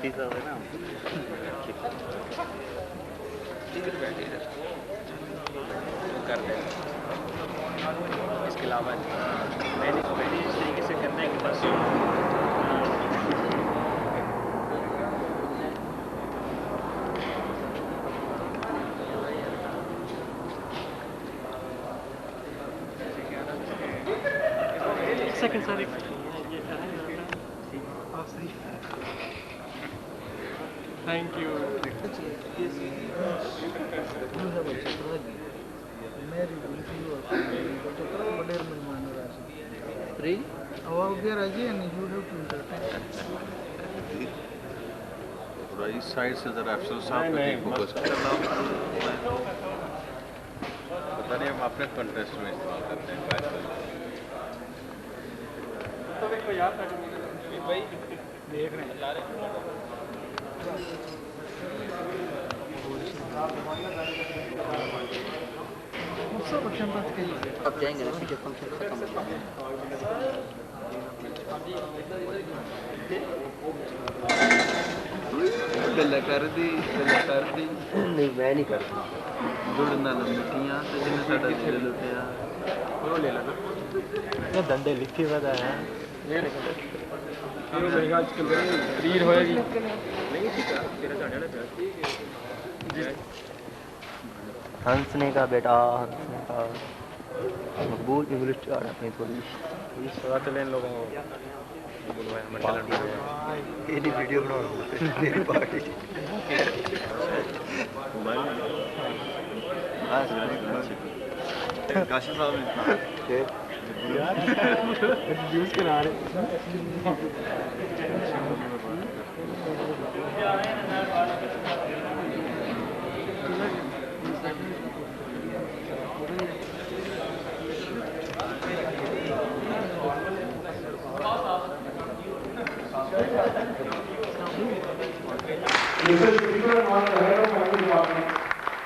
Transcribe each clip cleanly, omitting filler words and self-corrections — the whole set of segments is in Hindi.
ठीक है ना कर दें। इसके अलावा मैंने इस तरीके से करना है कि बस सेकंड सर थैंक यू इस साइड से जरा अफसर साहब पे फोकस करना पता नहीं हम अपने कंटेस्ट में इस्तेमाल करते हैं तो देखो यार भाई देख रहे हैं अब जाएंगे ना जब फंक्शन खत्म हो जाएगा गल्ला कर दी नहीं मैं नहीं करता जुड़ना मिट्टियां ते जिन्ने साडा दिल लुटिया वो ले लेना ये डंडे लिखे हुए हैं ये लेकिन मेरे आजकल रीड होएगी नहीं ठीक है तेरा साढ़े ना हंसने का बेटा हंसने का मकबूल इंग्लिश आ रहा है थोड़ी इस बात लेन लोगों को बुलवाया मंडल ये वीडियो बनाओ मेरी पार्टी काशी साहब ने यार यूज करा रहे Mr. Speaker, on the head of Family Department,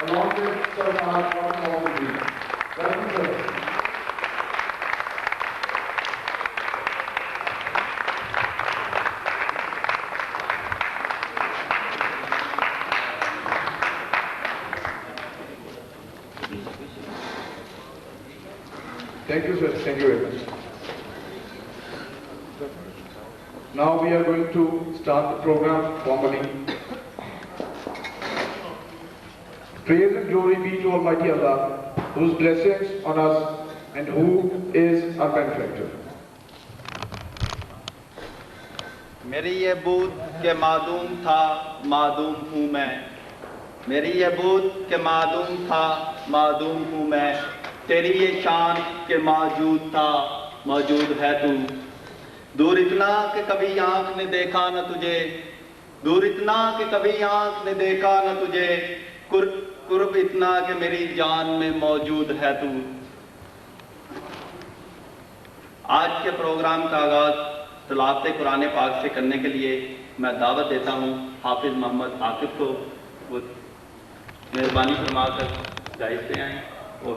along with Sir Mahatma Gandhi. Welcome, sir. Thank you, sir. Thank you very much. Now we are going to start the program formally. Praise and glory be to Almighty Allah, whose blessings on us and who is our benefactor. मेरी ये बूद के मादूम था मादूम हूँ मैं, मेरी ये बूद के मादूम था मादूम हूँ मैं, तेरी ये शान के मौजूद था मौजूद है तू। दूर इतना कि कभी आँख ने देखा न तुझे, दूर इतना कि कभी आँख ने देखा न तुझे, कुर्ब इतना कि मेरी जान में मौजूद है तू। आज के प्रोग्राम का आगाज तिलावत कुरान पाक से करने के लिए मैं दावत देता हूँ हाफिज मोहम्मद आकिब को, वो मेहरबानी फरमाकर जायज़ पे आएँ। और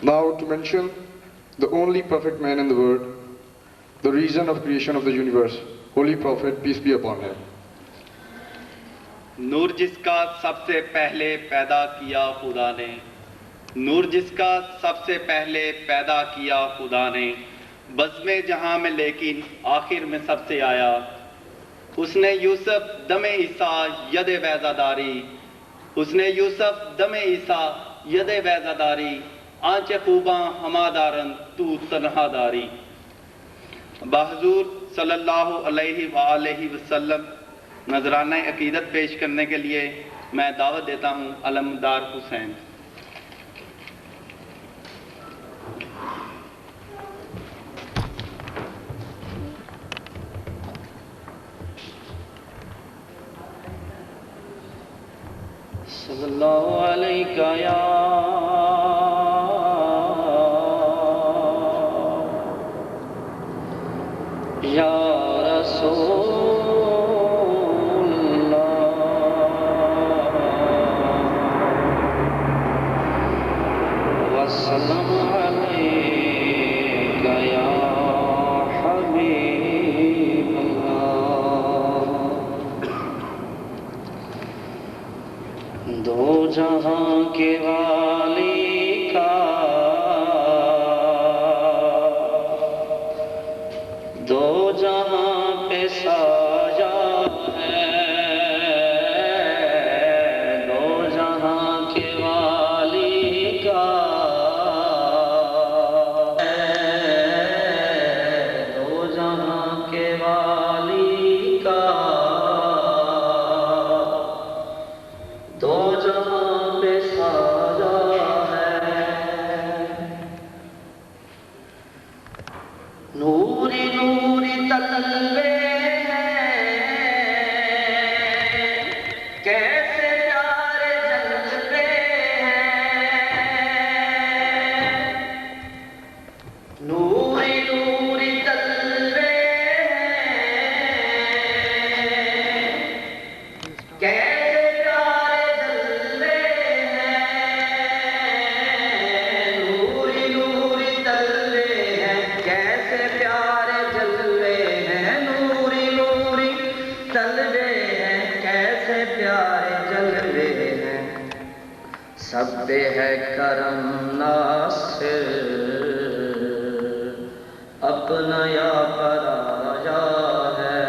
Now to mention the only perfect man in the world, the reason of creation of the universe, Holy Prophet, peace be upon him. नूर जिसका सबसे पहले पैदा किया खुदा ने, नूर जिसका सबसे पहले पैदा किया खुदा ने, बज़्म जहां में लेकिन आखिर में सबसे आया। उसने यूसुफ दमे ईसा यदे वैज़ादारी, उसने यूसुफ दमे ईसा यदे वैज़ादारी, आंच खूबा हमादारन तू तन्हादारी। बहजूर सल्लल्लाहु अलैहि वसल्लम नजराना अकीदत पेश करने के लिए मैं दावत देता हूँ अलमदार हुसैन। सल्लल्लाहु अलैका या रसूल वसल्लम अलैका या हबीब अल्लाह। दो जहां के वाली का दो जहां पे साजा है, दो जहां के वाली का दो जहां के वाली का दो जहां पे साजा है। नूरी नूरी तलवे कैसे प्यारे जलवे हैं, नूरी नूरी तलवे कैसे प्यारे जलवे हैं, नूरी नूरी तलवे हैं कैसे प्यारे जलवे हैं, नूरी नूरी तलवे हैं कैसे प्यारे जलवे हैं। सब पे है करम नासिर अपना या पराया है,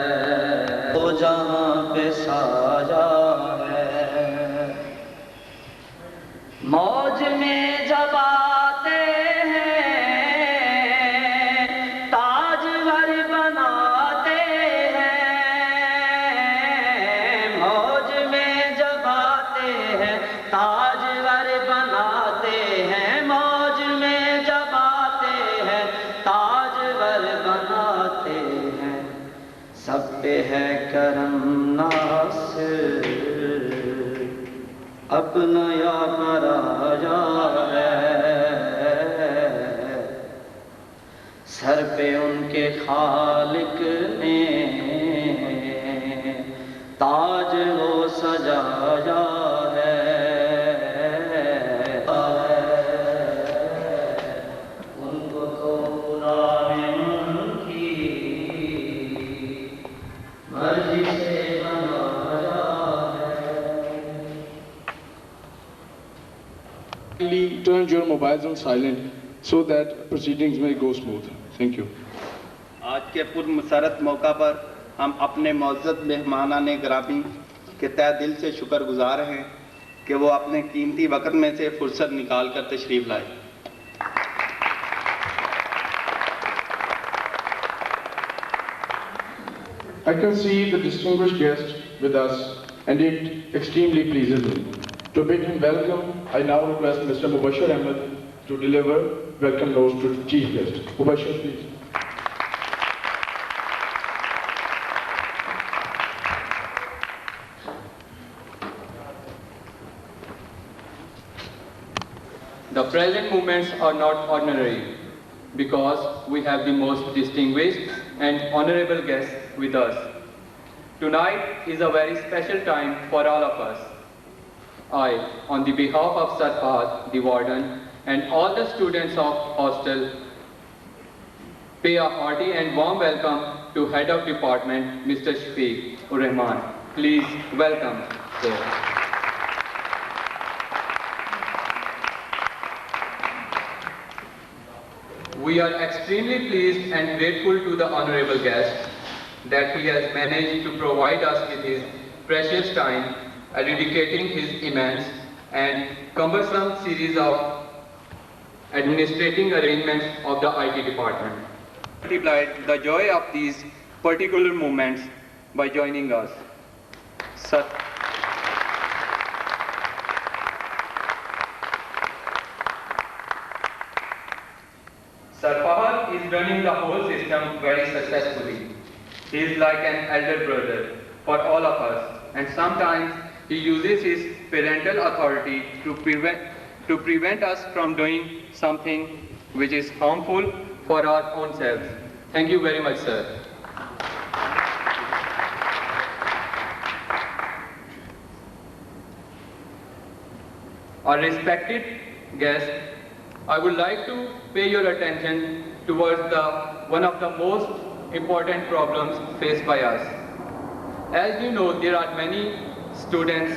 वो जहां पे साजा है। मौज में जब आते हैं ताजवर बनाते हैं, मौज में जब आते हैं ताजवर बनाते हैं, मौज में जब आते हैं ताजवर बनाते हैं। सब पे है करम नासिर अपना या पराया है। सर पे उनके खालिक ने ताज वो सजाया है। उनको तो खुदा ने उनकी मर्जी से बनाया है। Turn your mobiles on silent so that proceedings may go smooth. Thank you. आज के पुरमसरत मौका पर हम अपने मौजूद मेहमानाने गिरामी के तहे दिल से शुक्रगुजार हैं कि वो अपने कीमती वक्त में से फुर्सत निकाल कर तशरीफ़ लाए। I can see the distinguished guest with us, and it extremely pleases me. To bid him welcome, I now request Mr. Mubashir Ahmed to deliver welcome notes to the chief guest. Mubashir, please. The present moments are not ordinary because we have the most distinguished and honorable guests with us. Tonight is a very special time for all of us. I, on the behalf of Sir Fahad, the warden, and all the students of hostel, pay a hearty and warm welcome to Head of Department, Mr. Shafiq ur Rahman. Please welcome, sir. We are extremely pleased and grateful to the honorable guest that he has managed to provide us with his precious time, dedicating his immense and cumbersome series of administrating arrangements of the IT department. Multiplied the joy of these particular moments by joining us. Sir. Sir Fahad is running the whole system very successfully. He is like an elder brother for all of us, and sometimes he uses his parental authority to prevent us from doing something which is harmful for our own selves. Thank you very much, sir. Our respected guests, I would like to pay your attention towards one of the most important problems faced by us. As you know, there are many students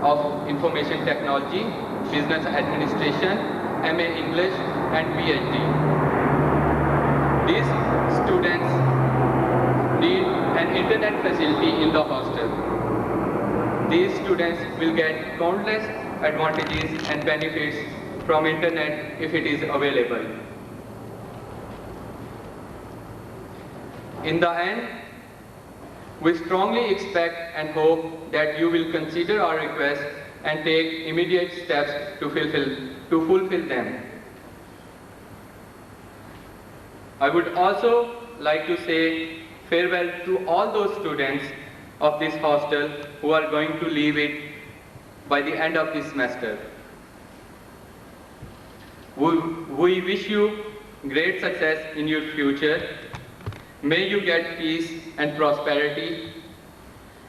of information technology, business administration, MA English and PhD. These students need an internet facility in the hostel. These students will get countless advantages and benefits from internet if it is available. In the end, we strongly expect and hope that you will consider our request and take immediate steps to fulfill them. I would also like to say farewell to all those students of this hostel who are going to leave it by the end of this semester. We wish you great success in your future. May you get peace and prosperity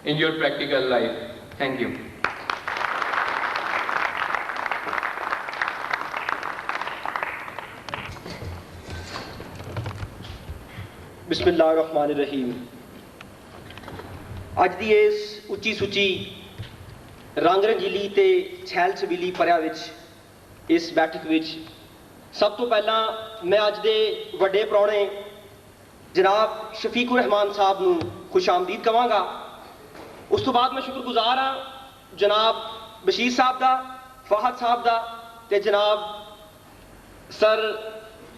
in your practical life. Thank you. बिस्मिल्लाहिर्रहमानिर्रहीम। ਅੱਜ ਦੀ ਇਸ ਉੱਚੀ ਸੁੱਚੀ ਰੰਗ ਰੰਗੀਲੀ ਤੇ ਛੈਲ ਛਬੀਲੀ ਭਰਿਆ ਵਿੱਚ ਇਸ ਬੈਠਕ ਵਿੱਚ ਸਭ ਤੋਂ ਪਹਿਲਾਂ ਮੈਂ ਅੱਜ ਦੇ ਵੱਡੇ ਪ੍ਰਾਹੁਣੇ ਜਨਾਬ ਸ਼ਫੀਕ ਉਰ ਰਹਿਮਾਨ ਸਾਹਿਬ ਨੂੰ ਖੁਸ਼ਾਮਦੀਦ ਕਹਾਂਗਾ। ਉਸ ਤੋਂ ਬਾਅਦ ਮੈਂ ਸ਼ੁਕਰਗੁਜ਼ਾਰ ਹਾਂ ਜਨਾਬ ਬਸ਼ੀਰ ਸਾਹਿਬ ਦਾ, ਫਾਹਦ ਸਾਹਿਬ ਦਾ ਤੇ ਜਨਾਬ ਸਰ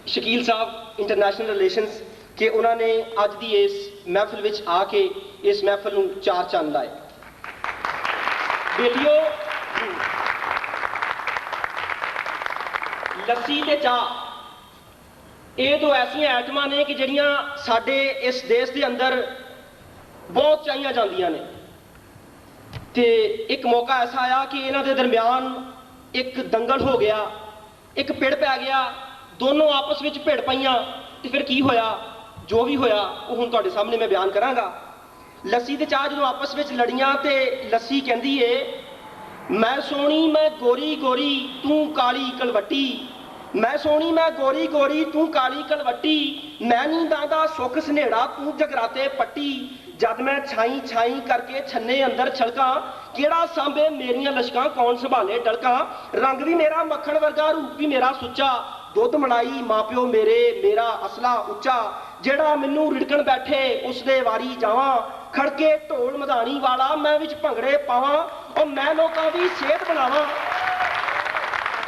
ਸ਼ਕੀਲ ਸਾਹਿਬ ਇੰਟਰਨੈਸ਼ਨਲ ਰਿਲੇਸ਼ਨਸ ਕਿ ਉਹਨਾਂ ਨੇ ਅੱਜ ਦੀ ਇਸ ਮਹਿਫਿਲ ਵਿੱਚ ਆ ਕੇ ਇਸ ਮਹਿਫਿਲ ਨੂੰ ਚਾਰ ਚੰਨ ਲਾਏ। ਬੇਲੀਓ, ਲੱਸੀ ਤੇ ਚਾਹ ਇਹ ਦੋ ਐਸੀਆਂ ਆਈਟਮਾਂ ਨੇ ਕਿ ਜਿਹੜੀਆਂ ਸਾਡੇ ਇਸ ਦੇਸ਼ ਦੇ ਅੰਦਰ ਬਹੁਤ ਚਾਹੀਆਂ ਜਾਂਦੀਆਂ ਨੇ ਤੇ ਇੱਕ ਮੌਕਾ ਐਸਾ ਆਇਆ ਕਿ ਇਹਨਾਂ ਦੇ ਦਰਮਿਆਨ ਇੱਕ ਦੰਗਲ ਹੋ ਗਿਆ, ਇੱਕ ਭਿੜ ਪੈ ਗਿਆ, ਦੋਨੋਂ ਆਪਸ ਵਿੱਚ ਭਿੜ ਪਈਆਂ ਤੇ ਫਿਰ ਕੀ ਹੋਇਆ, ਜੋ ਵੀ ਹੋਇਆ ਉਹ ਹੁਣ ਤੁਹਾਡੇ ਸਾਹਮਣੇ ਮੈਂ ਬਿਆਨ ਕਰਾਂਗਾ। ਲੱਸੀ ਤੇ ਚਾਹ ਜਦੋਂ ਆਪਸ ਵਿੱਚ ਲੜੀਆਂ ਤੇ ਲੱਸੀ ਕਹਿੰਦੀ ਏ ਮੈਂ ਸੋਹਣੀ ਮੈਂ ਗੋਰੀ ਗੋਰੀ ਤੂੰ ਕਾਲੀ ਕਲਵੱਟੀ, ਮੈਂ ਸੋਹਣੀ ਮੈਂ ਗੋਰੀ ਗੋਰੀ ਤੂੰ ਕਾਲੀ ਕਲਵੱਟੀ, ਮੈਂ ਨੀਂਦਾਂ ਦਾ ਸੁੱਖ ਸਨੇੜਾ ਤੂੰ ਜਗਰਾਤੇ ਪੱਟੀ, ਜਦ ਮੈਂ ਛਾਈ ਛਾਈ ਕਰਕੇ ਛੰਨੇ ਅੰਦਰ ਛਲਕਾਂ, ਕਿਹੜਾ ਸਾਂਭੇ ਮੇਰੀਆਂ ਲਸ਼ਕਾਂ ਕੌਣ ਸੰਭਾਲੇ ਡਲਕਾਂ, ਰੰਗ ਵੀ ਮੇਰਾ ਮੱਖਣ ਵਰਗਾ ਰੂਪ ਵੀ ਮੇਰਾ ਸੁੱਚਾ, ਦੁੱਧ ਮਲਾਈ ਮਾਪਿਓ ਮੇਰੇ ਮੇਰਾ ਅਸਲਾ ਉੱਚਾ, ਜਿਹੜਾ ਮੈਨੂੰ ਰਿੜਕਣ ਬੈਠੇ ਉਸ ਦੇ ਵਾਰੀ ਜਾਵਾਂ, खड़के ढोल मधानी वाला मैं विच भंगड़े पावां और मैं लोकां दी सेहत बनावां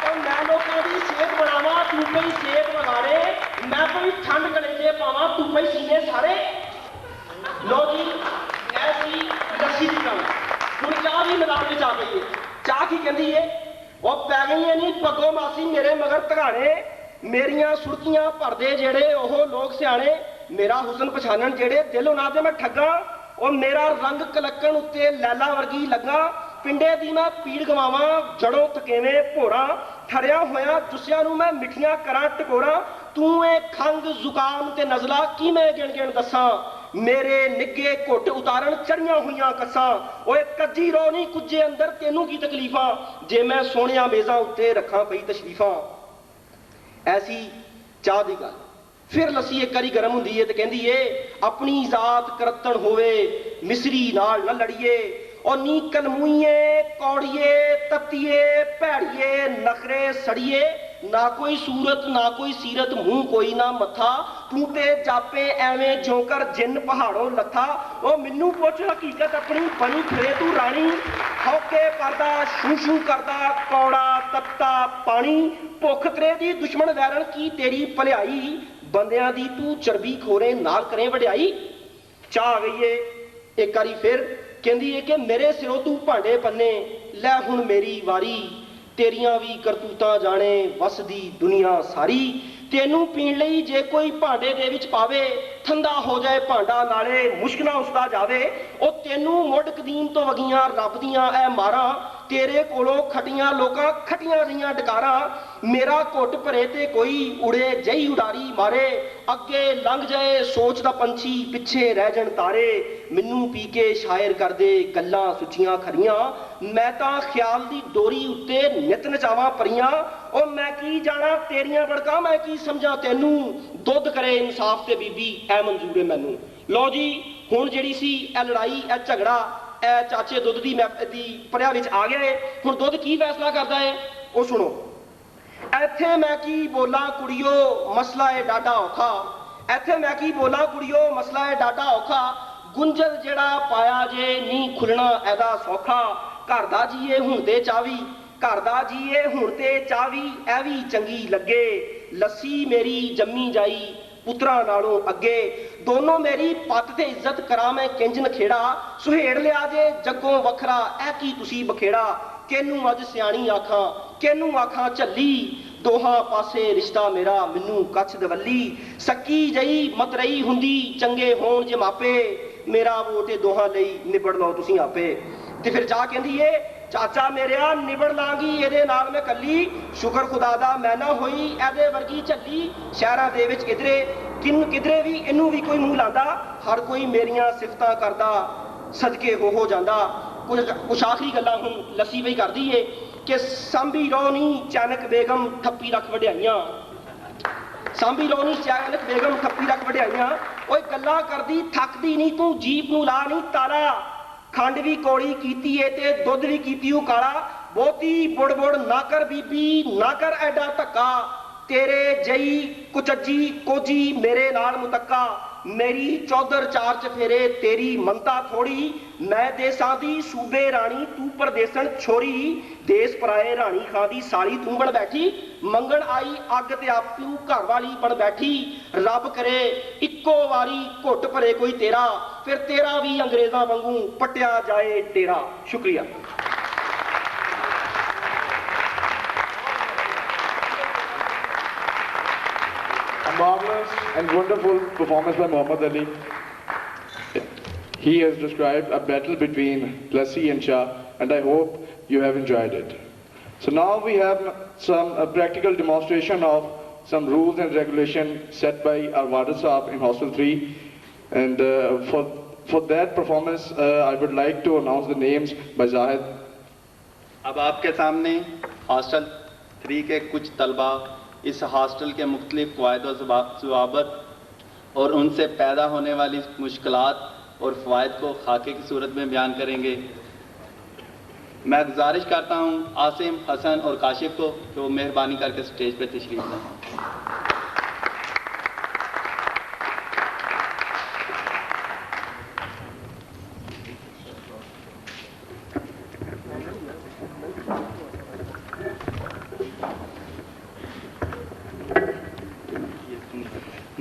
और मैं लोकां दी सेहत बनावां तू पई सेहत वगाड़े मैं कोई ठंड कलेजे पावां तू पई सीने सारे। लो जी ऐसी लस्सी दी गल हुण चाह भी मैदान विच आ गई है। चाह की कहंदी है ਉਹ ਪੈ ਗਈਆਂ ਨਹੀਂ ਪੱਗੋ ਮਾਸੀ ਮੇਰੇ ਮਗਰ ਧਗਾਣੇ ਮੇਰੀਆਂ ਸੁਰਤੀਆਂ ਭਰਦੇ ਜਿਹੜੇ ਉਹ ਲੋਕ ਸਿਆਣੇ ਮੇਰਾ ਹੁਸਨ ਪਛਾਣਨ ਜਿਹੜੇ ਦਿਲ ਉਹਨਾਂ ਦੇ ਮੈਂ ਠੱਗਾ ਉਹ ਮੇਰਾ ਰੰਗ ਕਲਕਣ ਉੱਤੇ ਲੈਲਾ ਵਰਗੀ ਲੱਗਾ ਪਿੰਡੇ ਦੀ ਮੈਂ ਪੀੜ ਗਵਾਵਾਂ ਜੜੋਂ ਥਕੇਵੇਂ ਭੋਰਾ ਠਰਿਆ ਹੋਇਆ ਜੁੱਸਿਆਂ ਨੂੰ ਮੈਂ ਮਿੱਠੀਆਂ ਕਰਾਂ ਟਕੋਰਾਂ ਤੂੰ ਇਹ ਖੰਗ ਜ਼ੁਕਾਮ ਤੇ ਨਜ਼ਲਾ ਕੀ ਮੈਂ ਗਿਣ ਗਿਣ ਦੱਸਾਂ मेरे निगे घुट उतारन चढ़िया हुई कसा ओए कजी रो नहीं कुजे अंदर तेनू की तकलीफा जे मैं सोनिया मेजा उत्ते रखा पई तशरीफा। ऐसी चाह दी गल फिर लस्सी एक बारी गर्म हुंदी है ते कहंदी है अपनी जात करतन होवे मिसरी नाल न लड़िए और नी कलमुइए कौड़िए तत्तिए भैड़िए नखरे सड़िए ना कोई सूरत ना कोई सीरत मुंह कोई ना मथा तू ते जापे एवें जोकर जिन पहाड़ों लथा ओ मिन्नू पुछ हकीकत अपनी बनी फिरे तू रानी हौके परदा शू शू करदा कौड़ा तत्ता पानी भुख तरे दी दुश्मन वैरन की तेरी भलियाई बंदियां दी तू चरबी खोरे नाल करें वड्याई। चाह आ गई है एक बारी फिर कहंदी है कि मेरे सिरों तू भांडे पन्ने लै हुण मेरी वारी तेरियां भी करतूतां जाने वसदी दुनिया सारी तेनू पीण लई जे कोई भांडे दे विच पावे ठंडा हो जाए भांडा नाले मुश्किलां उसदा जावे ओ तेनू मुड़ कदीम तो वगियां रब दियां ऐ मारां तेरे कोलों खटियां लोकां खटियां रहियां डकारां मेरा घुट भरे ते कोई उड़े जई उडारी मारे अगे लंघ जाए सोच दा पंछी पिछे रह जाण तारे मैनू पी के शायर कर दे गल्लां सुचियां खरियां मैं तां ख्याल दी डोरी उत्ते नित नचावां परियां ओ मैं की जाना तेरियां बड़का मैं की समझा तेनू दुध करे इंसाफ ते बीबी ऐ मंजूर है मैनू। लो जी हुण जिहड़ी सी ऐ लड़ाई ऐ झगड़ा ऐ चाचे दुध दी भरिया विच आ गया है हुण दुध की फैसला करदा है ओ सुनो। इत्थे मैं की बोला कुड़ियो मसला है डाडा औखा इत्थे मैं की बोला कुड़ियो मसला है डाडा औखा गुंजल जेड़ा पाया जे नी खुलना ऐदा सौखा घर दा जीए हुण दे चावी घर दा जीए हुण ते चावी ऐ वी चंगी लगे लस्सी मेरी जम्मी जाई पुत्रा नालों अगे दोनों मेरी पत ते इज्जत करा मैं किंज नखेड़ा सुहेड़ लिया जे जगों वखरा ऐ की तुसी बखेड़ा केनू अज सियाणी आखां केनू आखां झल्ली दोहां पासे रिश्ता मेरा मैनू कच्छ दवल्ली सक्की जई मतरई हुंदी चंगे होण जे मापे मेरा वोट दोहां लई निबड़ लो तुसी आपे। ते फिर जा कहंदी है चाचा मेरिया निबड़ लांगी एदे नाल मैं कल्ली शुक्र खुदा दा मैं ना होई एदे वर्गी झल्ली शहरां दे विच किधरे भी इनू भी कोई मुंह लांदा हर कोई मेरियां सिफतां करदा सदके हो जांदा। कुछ आखिरी गल्लां हुण लस्सी पई करदी है कि सांभी रोनी चानक बेगम थप्पी रख वड्याइयां सांभी रोनी चानक बेगम थप्पी रख वड्याइयां ओए गल्लां करदी थकदी नहीं तू जीप नू ला नहीं ताला खंड भी कौड़ी कीती है ते दुध भी कीती काला बहुती बुड़ बुड़ ना कर बीबी ना कर ऐडा धक्का तेरे जई कुचजी कोजी मेरे नाल मुतक्का मेरी चौधर चार चफेरे तेरी मनता थोड़ी मैं देसां दी सूबे रानी तू परदेसन छोरी देस पराए रानी खां दी साली तू बन बैठी मंगण आई अग ते आपू घर वाली बन बैठी रब करे इक्को वारी घुट भरे कोई तेरा फिर तेरा भी अंग्रेजां वांगू पट्टिया जाए डेरा। शुक्रिया। A marvelous and wonderful performance by Muhammad Ali. He has described a battle between Lassi and Shah, and I hope you have enjoyed it. So now we have some practical demonstration of some rules and regulation set by our Wada Saab in Hostel 3, and for that performance I would like to announce the names by Zahid. अब आपके सामने हॉस्टल 3 के कुछ तलबा इस हॉस्टल के मुख्तलिफ क़वायद व ज़वाबित और उनसे पैदा होने वाली मुश्किलात और फ़वाइद को खाके की सूरत में बयान करेंगे। मैं गुजारिश करता हूँ आसिम, हसन और काशिफ को कि वो मेहरबानी करके स्टेज पर तशरीफ़ लाएं।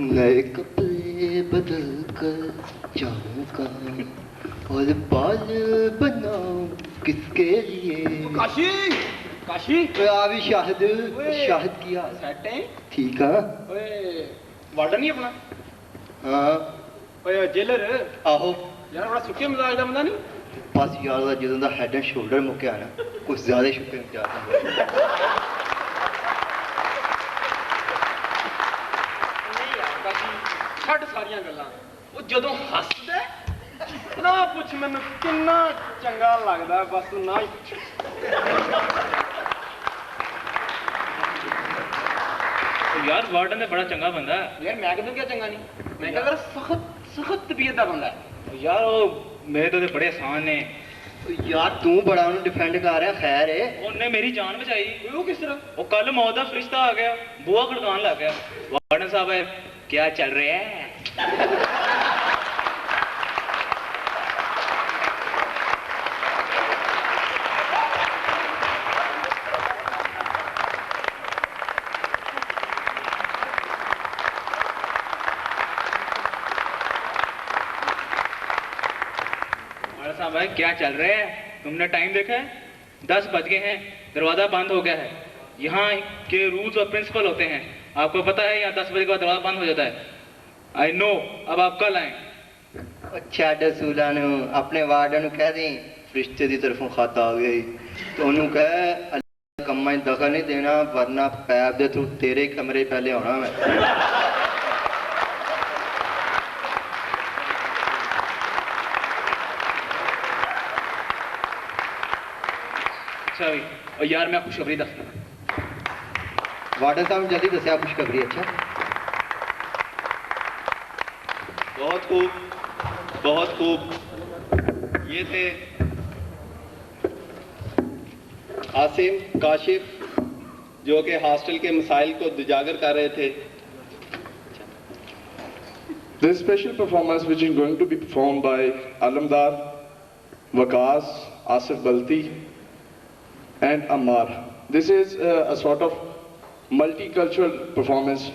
नए कपड़े बदल कर जाऊंगा और बाल बनाऊं किसके लिए। काशी काशी आ भी शाहिद शाहिद की हाल सैट है ठीक है। ओए वार्डन नहीं अपना हाँ ओए जेलर आहो यार बड़ा सुੱਕੇ मिजाज ਦਾ ਬੰਦਾ ਨਹੀਂ बस यार ਦਾ ਜਦੋਂ ਦਾ ਹੈਡ ਐਂਡ ਸ਼ੋਲਡਰ ਮੁੱਕਿਆ ਨਾ ਕੁਝ ਜ਼ਿਆਦਾ ਸ਼ੁਕਰ ਮਿਜਾਜ ਛੱਡ ਸਾਰੀਆਂ ਗੱਲਾਂ ਉਹ ਜਦੋਂ ਹੱਸਦਾ ਨਾ ਪੁੱਛ ਮੈਨੂੰ ਕਿੰਨਾ ਚੰਗਾ ਲੱਗਦਾ ਬਸ ਤੂੰ ਨਾ ਹੀ यार वार्डन तो बड़ा चंगा बंदा है ਯਾਰ ਮੈਂ ਕਿਦੋਂ ਕਿਹਾ ਚੰਗਾ ਨਹੀਂ ਮੈਂ ਕਿਹਾ ਅਗਰ ਸਖਤ ਸਖਤ ਤਬੀਅਤ ਦਾ ਬੰਦਾ ਹੈ यार वो मेरे तो बड़े आसान ने ਯਾਰ ਤੂੰ ਬੜਾ ਉਹਨੂੰ ਡਿਫੈਂਡ ਕਰ ਰਿਹਾ ਖੈਰ ਏ उन्हें मेरी जान बचाई ਉਹ ਕਿਸ ਤਰ੍ਹਾਂ वो कल मौत का फरिश्ता आ गया बुआ खड़कान लग गया वार्डन साहब है क्या चल रहा है वार्डन साहब भाई क्या चल रहा है तुमने टाइम देखा है 10 बज गए हैं दरवाजा बंद हो गया है यहाँ के रूल्स और प्रिंसिपल होते हैं आपको पता है यहाँ 10 बजे के बाद दरवाजा बंद हो जाता है आई नो अब आप कल आए ਛੱਡ ਸੂਲਾਂ ਨੂੰ ਆਪਣੇ ਵਾਰਡਨ ਨੂੰ ਕਹਿ ਦੇ ਫਰਿਸ਼ਤੇ ਦੀ ਤਰਫੋਂ ਖਤ ਆ ਗਈ ਤੇ ਉਹਨੂੰ ਕਹਿ ਅੱਲਾਹ ਕੰਮਾਂ 'ਚ ਦਖਲ ਨਹੀਂ ਦੇਣਾ ਵਰਨਾ ਪੈਪ ਦੇ ਥਰੂ ਤੇਰੇ ਕਮਰੇ ਪਹਿਲੇ ਆਉਣਾ ਮੈਂ अच्छा भाई और यार मैं खुशखबरी दसना ਵਾਰਡਨ ਸਾਹਿਬ ਨੂੰ ਜਲਦੀ ਦੱਸਿਆ ਖੁਸ਼ਖਬਰੀ ਅੱਛਾ बहुत खूब बहुत खूब ये थे आसिम काशिफ जो कि हॉस्टल के मसाइल को उजागर कर रहे थे This special performance which is going to be performed by Alamdar, Waqas, Asif Balti and Ammar. This is a sort of multicultural performance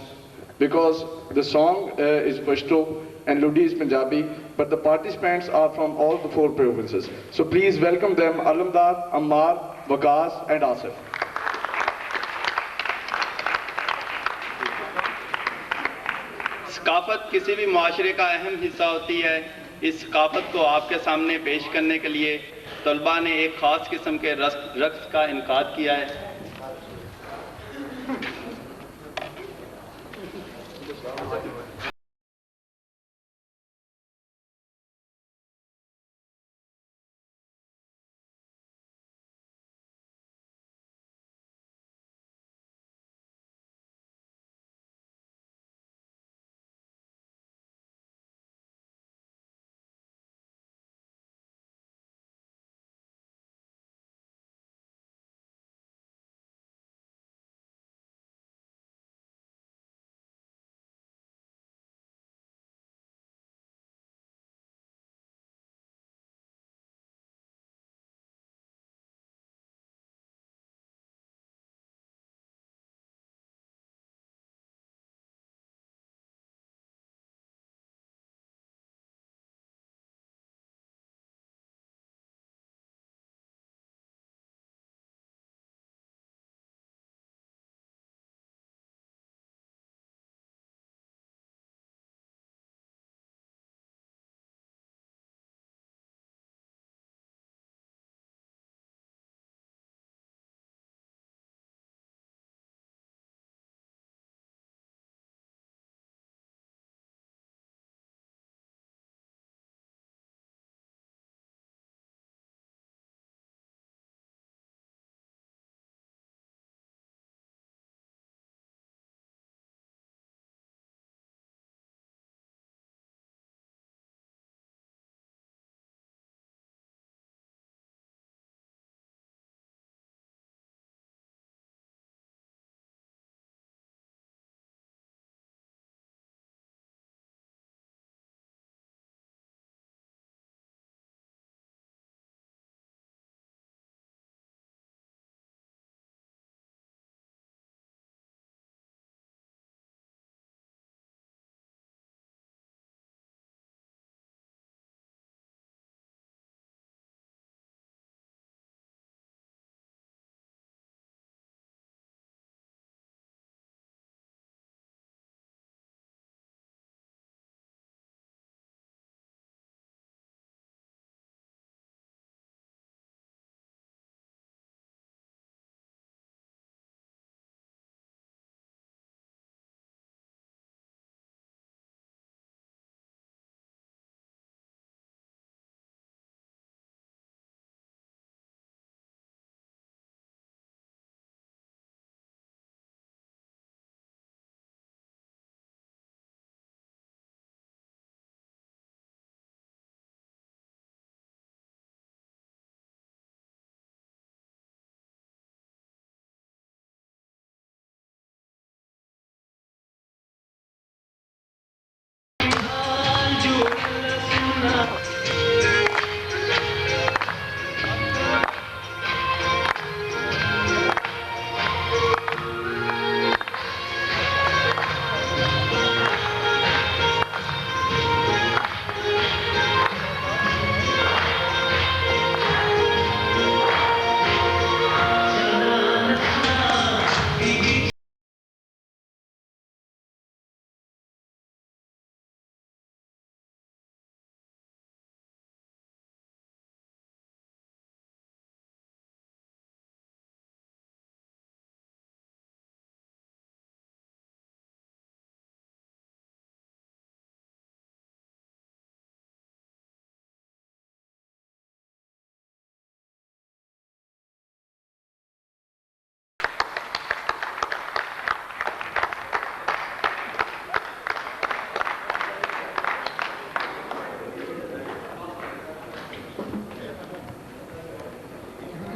because the song is Pashto and Ludi is Punjabi, but the participants are from all the 4 provinces. So please welcome them, Alamdar, Ammar, Waqas and Asif. सकाफत किसी भी माशरे का अहम हिस्सा होती है। इस सकाफत को आपके सामने पेश करने के लिए तलबा ने एक ख़ास किस्म के रक़्स का इनकाद किया है।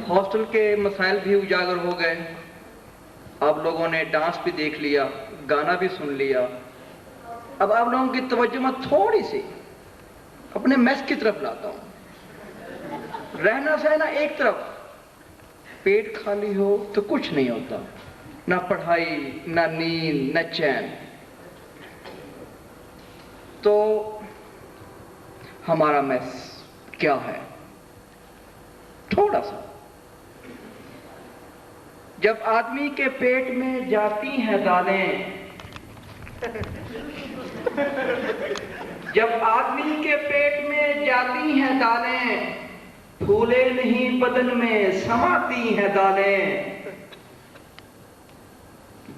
हॉस्टल के मसाइल भी उजागर हो गए। आप लोगों ने डांस भी देख लिया, गाना भी सुन लिया। अब आप लोगों की तवज्जो मैं थोड़ी सी अपने मैस की तरफ लाता हूं। रहना सहना एक तरफ, पेट खाली हो तो कुछ नहीं होता, ना पढ़ाई, ना नींद, ना चैन। तो हमारा मैस क्या है? थोड़ा सा, जब आदमी के पेट में जाती हैं दालें, जब आदमी के पेट में जाती हैं दालें, फूले नहीं बदन में समाती हैं दालें।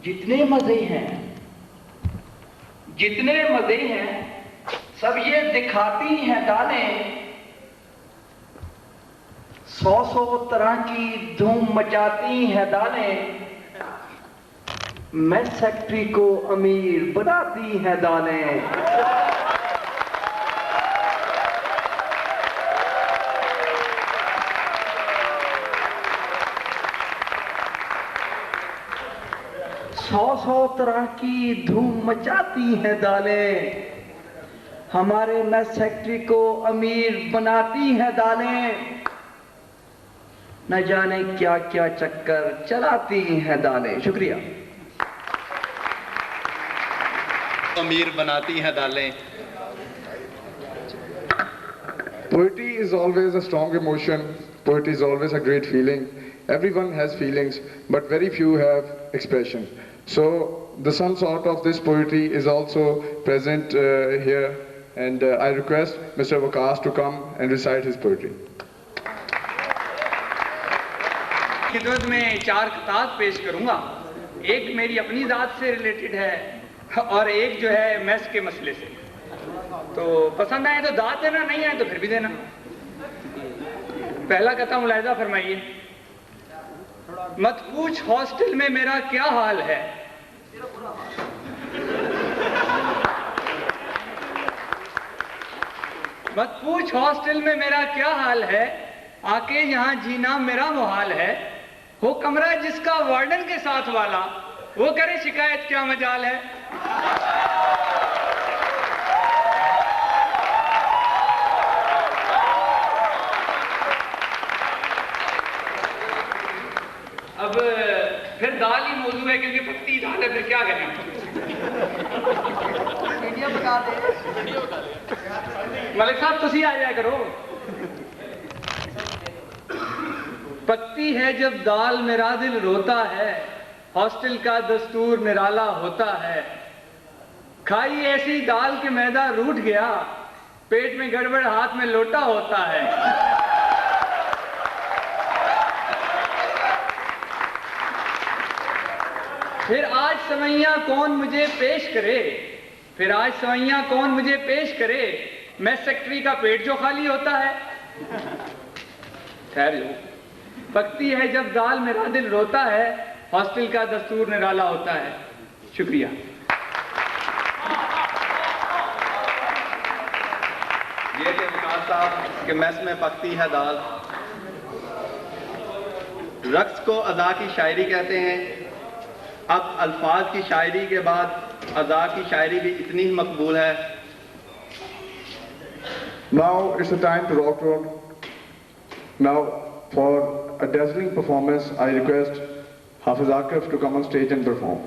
जितने मजे हैं, जितने मजे हैं, सब ये दिखाती हैं दालें। 100 तरह की धूम मचाती हैं दालें। मैस सेक्रेटरी को अमीर बनाती हैं दालें। सौ तरह की धूम मचाती हैं दालें। हमारे मैस सेक्रेटरी को अमीर बनाती हैं दालें। न जाने क्या क्या चक्कर चलाती हैं दालें। शुक्रिया। अमीर बनाती हैं दालें। Poetry is always a strong emotion. Poetry is always a great feeling. Everyone has feelings, but very few have expression. So the some sort of this poetry is also present here, and I request Mr. Waqas to come and recite his poetry. खिदमत में 4 किताब पेश करूंगा। एक मेरी अपनी ज़ात से रिलेटेड है और एक जो है मैस के मसले से। तो पसंद आए तो दाद देना, नहीं आए तो फिर भी देना। पहला कथा मुलाहिजा फरमाइए। मत पूछ हॉस्टल में मेरा क्या हाल है, मत पूछ हॉस्टल में मेरा क्या हाल है, आके यहाँ जीना मेरा मुहाल है। हो कमरा जिसका वार्डन के साथ वाला, वो करे शिकायत क्या मजाल है। अब फिर दाल ही मौजू है क्योंकि पत्ती दाल है, फिर क्या करें। मलिक साहब तुसी आ जाया करो। पत्ती है जब दाल मेरा दिल रोता है, हॉस्टल का दस्तूर निराला होता है। खाई ऐसी दाल के मैदा रूठ गया, पेट में गड़बड़ हाथ में लोटा होता है। फिर आज सवैया कौन मुझे पेश करे, फिर आज सवैया कौन मुझे पेश करे, मैस सेक्रेटरी का पेट जो खाली होता है। खैर लो, पकती है जब दाल मेरा दिल रोता है, हॉस्टल का दस्तूर निराला होता है। शुक्रिया। ये थे वकास साहब कि मैस में पकती है दाल। रक्स को अदा की शायरी कहते हैं। अब अल्फाज की शायरी के बाद अदा की शायरी भी इतनी ही मकबूल है। Now it's the time to rock roll. Now for a dazzling performance, I request Hafiz Akif to come on stage and perform.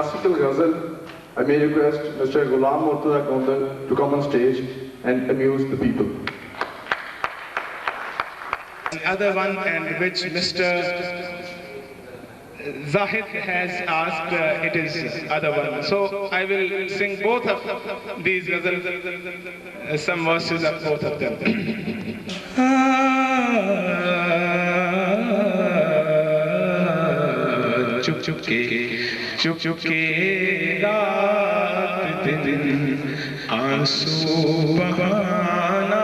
classical ghazal, I may request Mr. Ghulam Murtaza Gondal to come on stage and amuse the people. Other one, and which Mr. Zahid has asked, it is other one. So I will sing both of these ghazal, some verses of both of them. चुप चुप के रात दिन आंसू बहाना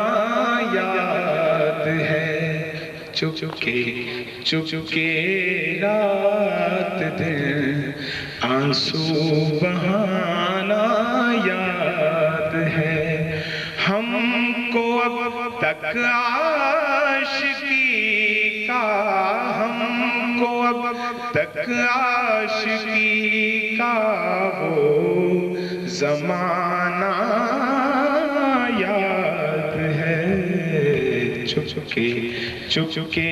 याद है चुप के रात दिन आंसू बहाना याद है हमको अब तक आशिकी का हमको अब तक आशिकी का वो ज़माना याद है चुप के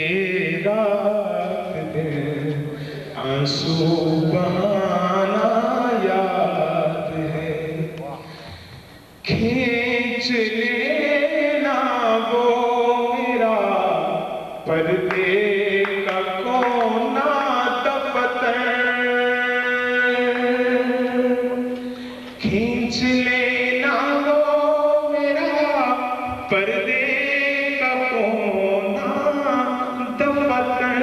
रात दिन आंसू बहाना याद है खींच लेना वो मेरा पर्दे का कोना दफ्तर खींच लेना वो मेरा पर्दे का कोना दफ्तर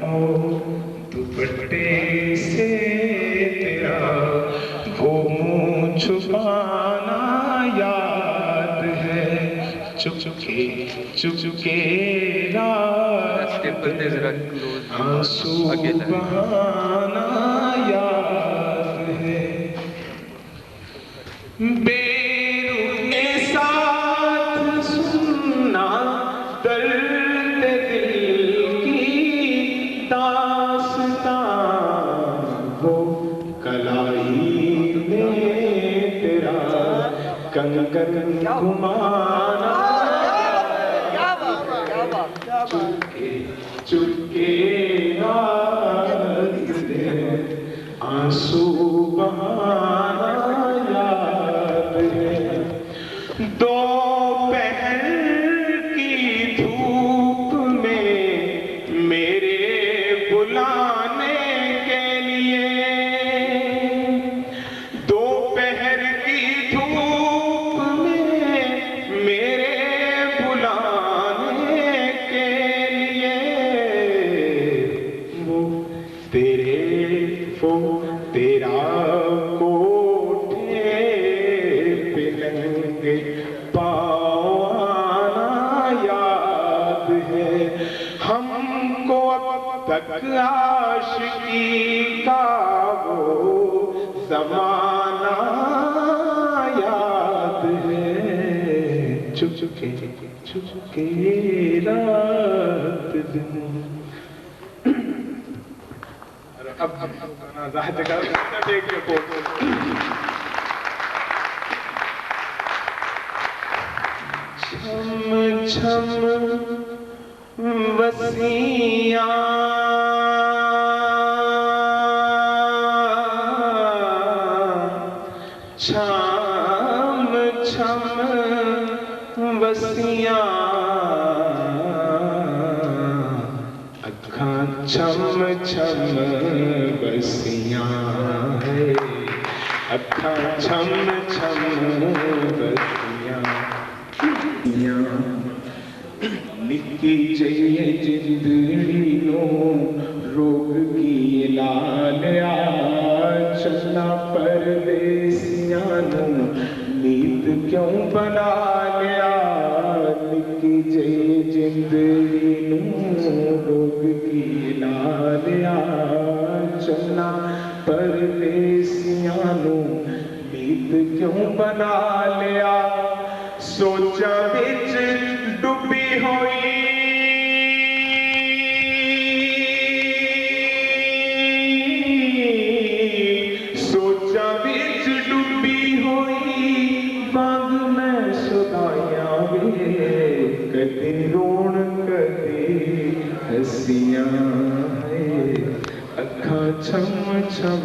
और दुपट्टे से तेरा वो मुँह छुपाना याद है चुप के रात आंसू बहाना याद है बेरुखने साथ सुनना दर्द दिल की दास्तां वो कलाई में तेरा कंगन घुमाना चुपके रात दिन आंसू बहाना याद है दोपहर की धूप में मेरे बुलाने के लिए दोपहर की धूप में मेरे बुलाने के लिए वो तेरा कोठे पे नंगे पाँव आना याद है हमको अब तक आशिकी का वो ज़माना याद है चुप के रात दिन अब ज़ाहिद का टेक योर पोज छम वसियां छम वसियां अखां छम बसियां है अखां छम बसियां निक्की जही जिंदड़ी नो रोग की लालिया चलना परदेसियां नो नीत क्यों बना लिया निक्की जही जिंदड़ी नो रोग की लालिया चलना परदेसियां नो नीत क्यों बना लिया सोचा विच डुबी होई सोचा विच डुबी होई वांग मैं सुदाया वे कदे रोण कदे हसियां है अखां छम छम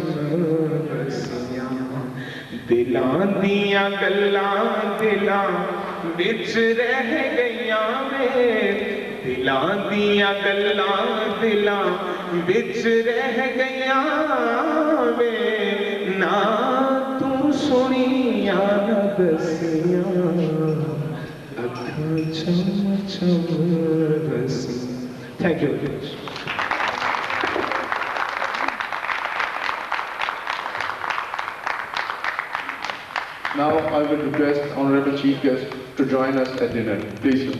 रसिया दिलां दियां गल्लां दिलां विच रह गईयां वे दिलां दियां गल्लां दिलां विच रह गईयां वे ना तू सुनिया न दसिया अखां छम छम रसिया। Thank you. Now I will request Honorable Chief Guest to join us at dinner. Please.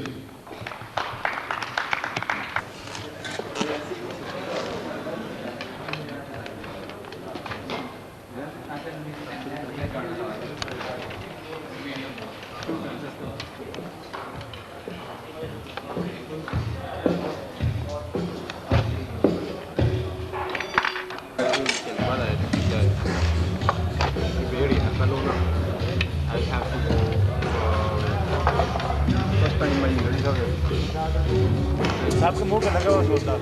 सबके मुंह पे लगा हुआ सोता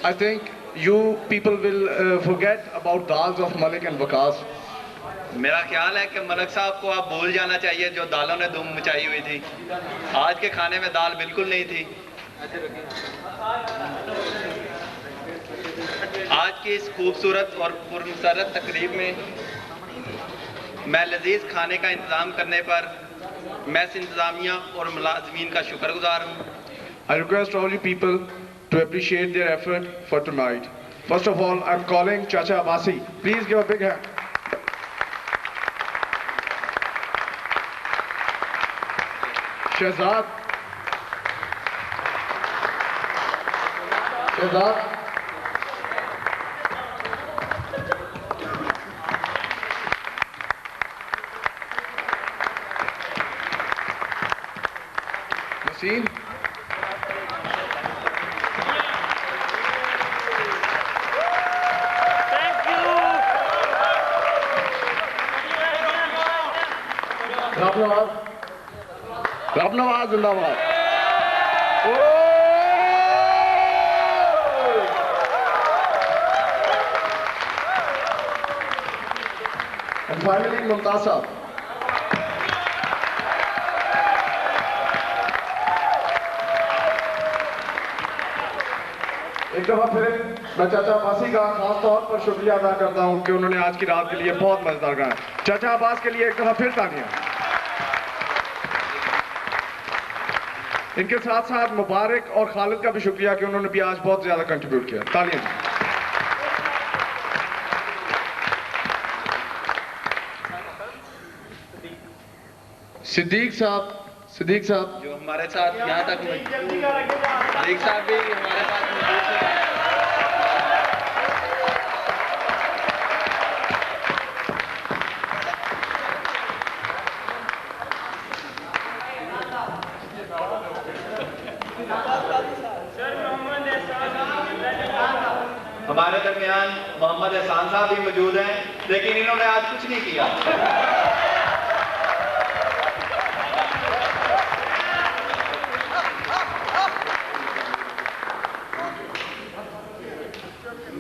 I think you people will forget about dals of Malik and Waqas. मेरा ख्याल है कि मलिक साहब को आप भूल जाना चाहिए जो दालों ने धूम मचाई हुई थी। आज के खाने में दाल बिल्कुल नहीं थी। आज की इस खूबसूरत और पुरमसरत तकरीब में मैं लजीज खाने का इंतज़ाम करने पर मैस इंतज़ामिया और मुलाज़मीन का शुक्रगुजार हूँ। I request all you people to appreciate their effort for tonight. First of all, I'm calling Chacha Abasi. Please give a big hand. Shehzad. Shehzad. Yasin. Rabnawaz Zindabad. And finally, Mumtaz. एक दफा फिर मैं चाचा अब्बासी का खास तौर पर शुक्रिया अदा करता हूं कि उन्होंने आज की रात के लिए बहुत मजेदार गाया। चाचा अब्बास के लिए एक दफा फिर तालियां। इनके साथ साथ मुबारक और खालिद का भी शुक्रिया कि उन्होंने भी आज बहुत ज्यादा कंट्रीब्यूट किया। तालियां। सिद्दीक साहब जो हमारे साथ यहाँ तक सिद्दीक साहब भी हमारे साथ मौजूद हैं। हमारे दरमियान मोहम्मद एहसान साहब भी मौजूद हैं, लेकिन इन्होंने आज कुछ नहीं किया।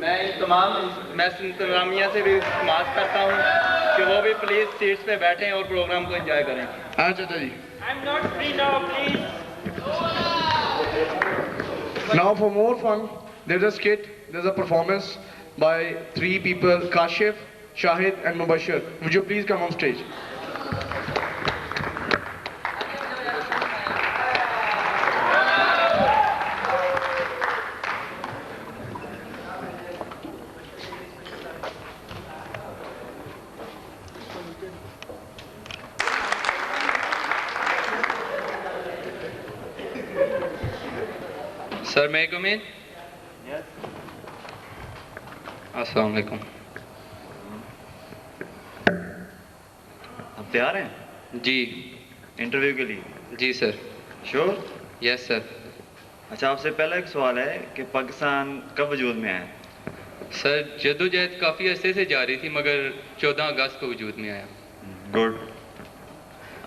मैं इन तमाम इंतजामिया से भी माफ करता हूँ कि वो भी प्लीज सीट्स पे बैठें और प्रोग्राम को एंजॉय करें। हाँ चाचा जी। Now for more fun, there's a skit, there's a performance by 3 people, Kashif, Shahid and Mubashir. Would you please come on stage? Sir, may I come in? Yes. Assalamu alaikum. आप तैयार हैं जी इंटरव्यू के लिए? जी सर। श्योर? Yes sir. अच्छा, आपसे पहला एक सवाल है कि पाकिस्तान कब वजूद में आया? सर जद्दोजहद काफ़ी अरसे से जारी थी मगर 14 अगस्त को वजूद में आया। गुड।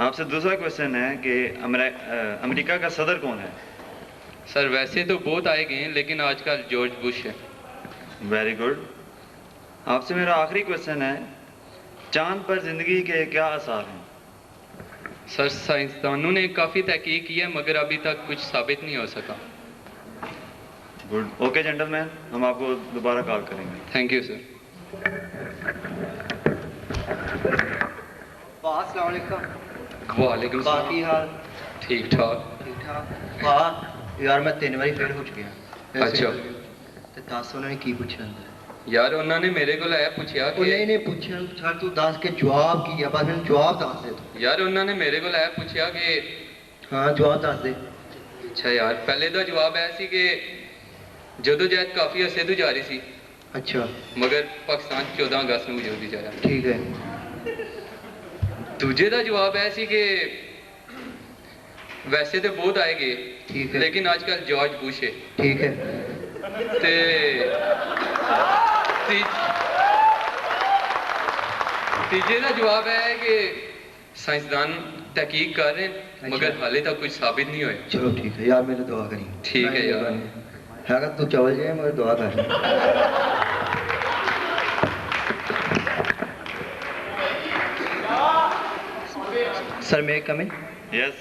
आपसे दूसरा क्वेश्चन है कि अमेरिका का सदर कौन है? सर वैसे तो बहुत आए गए हैं लेकिन आजकल जॉर्ज बुश है। Very good. आपसे मेरा आखिरी क्वेश्चन है, चांद पर जिंदगी के क्या आसार हैं? सर साइंसदानों ने काफ़ी तहकीक की है मगर अभी तक कुछ साबित नहीं हो सका। गुड। ओके जेंटलमैन, हम आपको दोबारा कॉल करेंगे। Thank you sir. वालेकुम सलाम। बाकी हाल ठीक ठाक। हाँ यार मैं 3 बारी फेल हो चुकिया। अच्छा ਤੇ ਦੱਸ ਉਹਨਾਂ ਨੇ ਕੀ ਪੁੱਛਿਆ? यार उन्होंने मेरे को आया पूछा कि ਉਹਨੇ ਨੇ ਪੁੱਛਿਆ ਸਰ ਤੂੰ ਦੱਸ ਕੇ ਜਵਾਬ ਕੀ ਆ? ਬਸ ਮੈਨੂੰ ਜਵਾਬ ਦੱਸ ਦੇ ਤੂੰ। यार उन्होंने मेरे को आया पूछा कि ਹਾਂ ਜਵਾਬ ਦੱਸ ਦੇ। अच्छा यार पहले तो जवाब है सी कि जदोजहद काफ़ी अरसे तो जारी सी। अच्छा मगर पाकिस्तान 14 अगस्त में वजूद में आया। ठीक है। दूजे का जवाब है सी कि वैसे तो बहुत आए गए ठीक है लेकिन आजकल जॉर्ज बुश है। ठीक है। ते तीजे का जवाब है कि साइंसदान तहकीक कर रहे हैं मगर हाले तक कुछ साबित नहीं हुए। चलो ठीक है यार मेरे दुआ करी। ठीक है यार। है तू चवल जाए मगर दुआ कर। सर मैं कम इन? यस।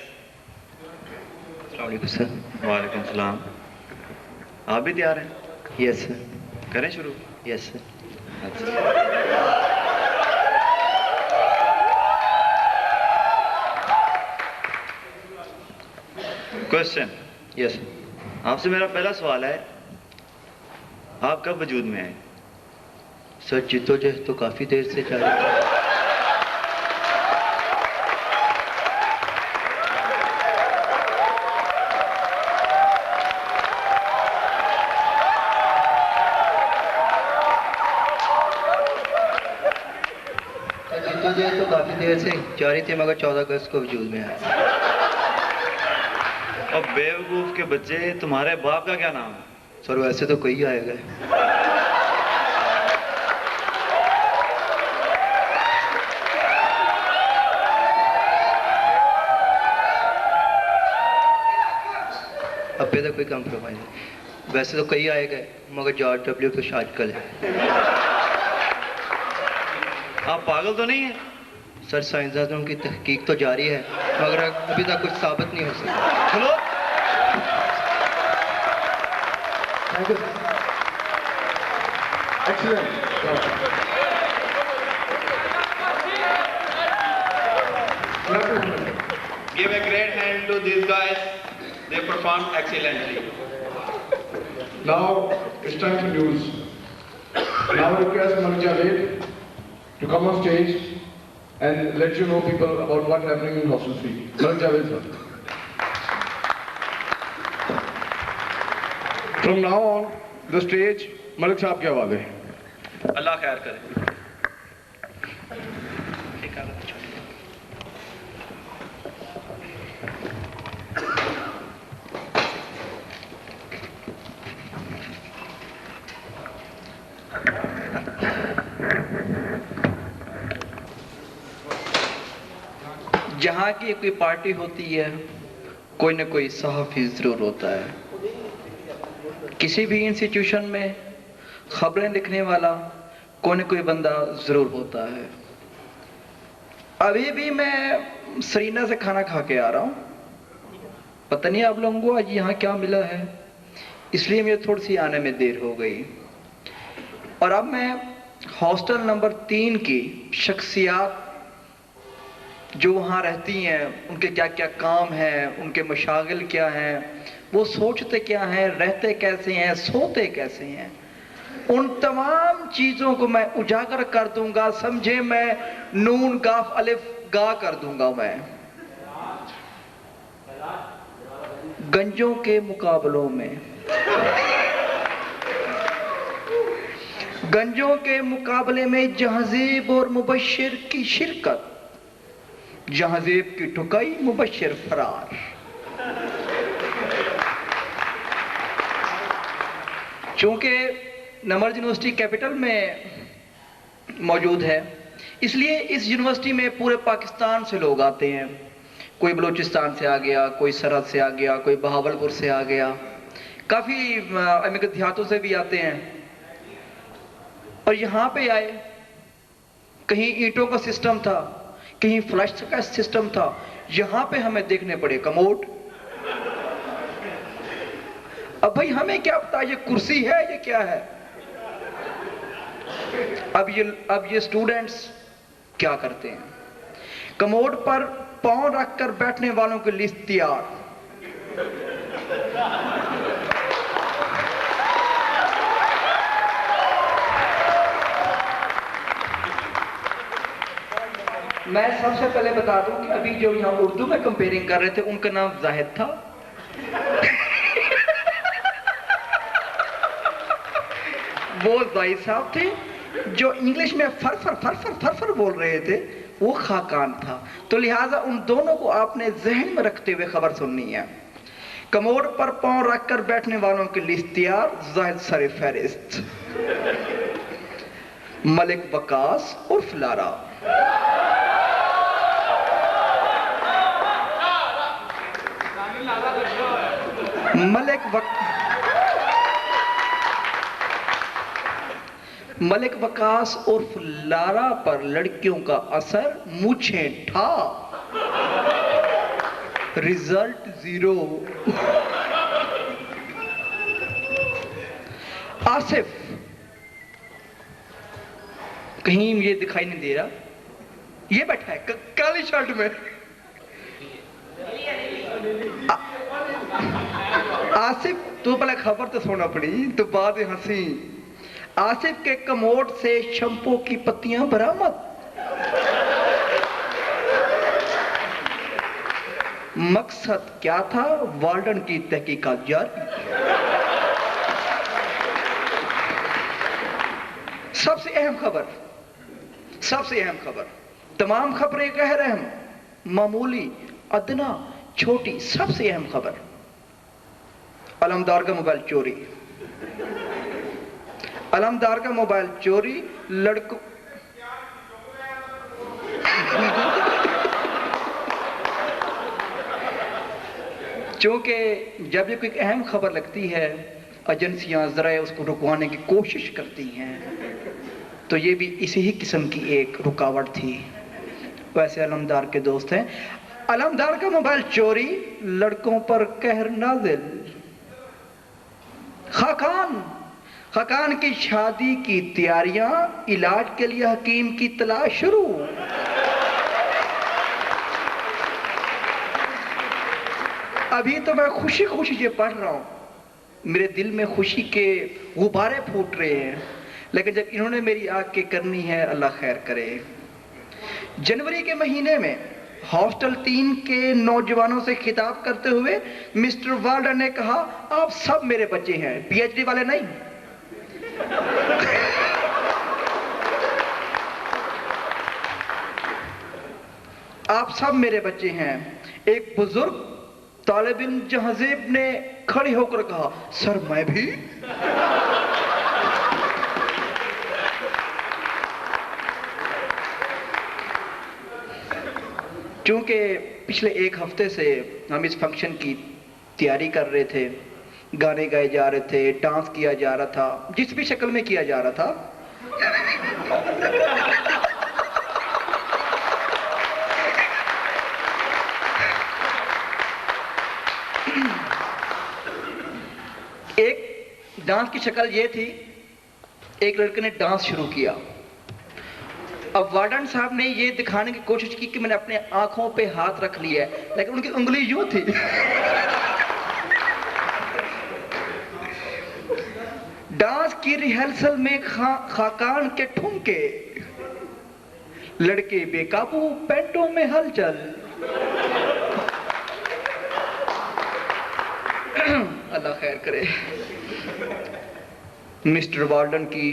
अस्सलाम सर। वालेकुम सलाम। आप भी तैयार हैं? Yes sir. करें शुरू? Yes sir. अच्छा। क्वेश्चन। यस। आपसे मेरा पहला सवाल है, आप कब वजूद में आए? सर जिद्दोजहद तो काफी देर से चल रही है। जिद्दोजहद तो काफी देर से जारी थी मगर 14 अगस्त को वजूद में आया। अब बेवकूफ के बच्चे, तुम्हारे बाप का क्या नाम है? सर वैसे तो कई आएगा। अब तो कोई कॉम्प्रोमाइज नहीं, वैसे तो कई आए गए मगर जॉर्ज डब्ल्यू तो आजकल है। आप पागल तो नहीं है? सर साइंसदानों की तहकीक तो जारी है मगर अभी तक कुछ साबित नहीं हो सका। चलो Thank you. Excellent. Give a great hand to these guys. They performed excellently. Now it's time for news. Now I request Malik Javed to come on stage and let you know people about what's happening in Hostel 3. Malik Javed, sir. From now on, the stage, Malik साहब के हवाले। अल्लाह खैर करे। जहाँ की कोई पार्टी होती है कोई ना कोई सहाफी जरूर होता है। किसी भी इंस्टीट्यूशन में खबरें लिखने वाला कोई ना कोई बंदा जरूर होता है। अभी भी मैं सरीना से खाना खा के आ रहा हूँ, पता नहीं आप लोगों को आज यहाँ क्या मिला है, इसलिए मुझे थोड़ी सी आने में देर हो गई। और अब मैं हॉस्टल नंबर 3 की शख्सियात जो वहाँ रहती हैं, उनके क्या क्या काम हैं, उनके मशागिल क्या हैं, वो सोचते क्या हैं, रहते कैसे हैं, सोते कैसे हैं, उन तमाम चीज़ों को मैं उजागर कर दूंगा। समझे, मैं नून काफ अलिफ गा कर दूंगा। मैं गंजों के मुकाबलों में, गंजों के मुकाबले में जहाज़ेब और मुबश्शिर की शिरकत, जहाज़ेब की ठुकाई, मुबश्शिर फरार। चूंकि नमर्ज यूनिवर्सिटी कैपिटल में मौजूद है, इसलिए इस यूनिवर्सिटी में पूरे पाकिस्तान से लोग आते हैं। कोई बलूचिस्तान से आ गया, कोई सरहद से आ गया, कोई बहावलपुर से आ गया, काफ़ी अमीर देहातों से भी आते हैं। और यहाँ पे आए, कहीं ईंटों का सिस्टम था, कहीं फ्लश का सिस्टम था। यहाँ पे हमें देखने पड़े कमोड। अब भाई हमें क्या पता ये कुर्सी है, ये क्या है। अब ये स्टूडेंट्स क्या करते हैं, कमोड पर पांव रखकर बैठने वालों की लिस्ट तैयार। मैं सबसे पहले बता दूं कि अभी जो यहाँ उर्दू में कंपेयरिंग कर रहे थे, उनका नाम जाहिद था। वो जाहिद साहब थे। जो इंग्लिश में फर फर फर फर फर फर बोल रहे थे, वो खाकान था। तो लिहाजा उन दोनों को आपने जहन में रखते हुए खबर सुननी है। कमोड पर पांव रखकर बैठने वालों की लिस्ट तैयार। जाहिद सर फहरिस्त, मलिक वकास उर्फ लारा, मलिक वकास उर्फ लारा पर लड़कियों का असर मूछें ठा, रिजल्ट 0। आसिफ, कहीं ये दिखाई नहीं दे रहा, ये बैठा है काली शर्ट में। आसिफ, तो पहले खबर तो सुनना पड़ी तो बाद हंसी। आसिफ के कमोड से शैम्पू की पत्तियां बरामद। मकसद क्या था, वार्डन की तहकीकात जारी। सबसे अहम खबर, सबसे अहम खबर, तमाम खबरें कह रहे हम, मामूली, अदना, छोटी, सबसे अहम खबर, अलमदार का मोबाइल चोरी, अलमदार का मोबाइल चोरी, लड़कों चूंकि जब भी कोई अहम खबर लगती है एजेंसियां जरा उसको रुकवाने की कोशिश करती हैं, तो ये भी इसी ही किस्म की एक रुकावट थी। वैसे अलमदार के दोस्त हैं। अलमदार का मोबाइल चोरी, लड़कों पर कहर नाज़िल। खाकान की शादी की तैयारियां, इलाज के लिए हकीम की तलाश शुरू। अभी तो मैं खुशी खुशी ये पढ़ रहा हूं, मेरे दिल में खुशी के गुब्बारे फूट रहे हैं, लेकिन जब इन्होंने मेरी आग के करनी है, अल्लाह खैर करे। जनवरी के महीने में हॉस्टल 3 के नौजवानों से खिताब करते हुए मिस्टर वाल्डर ने कहा, आप सब मेरे बच्चे हैं, पीएचडी वाले नहीं। आप सब मेरे बच्चे हैं। एक बुजुर्ग तालिब इल्म जहाजेब ने खड़ी होकर कहा, सर मैं भी। क्योंकि पिछले एक हफ्ते से हम इस फंक्शन की तैयारी कर रहे थे, गाने गाए जा रहे थे, डांस किया जा रहा था, जिस भी शक्ल में किया जा रहा था। एक डांस की शक्ल ये थी, एक लड़के ने डांस शुरू किया। अब वार्डन साहब ने ये दिखाने की कोशिश की कि मैंने अपने आंखों पे हाथ रख लिया है, लेकिन उनकी उंगली यूं थी। डांस की रिहर्सल में खाकान के ठुमके, लड़के बेकाबू, पैंटों में हलचल। अल्लाह खैर करे। मिस्टर वार्डन की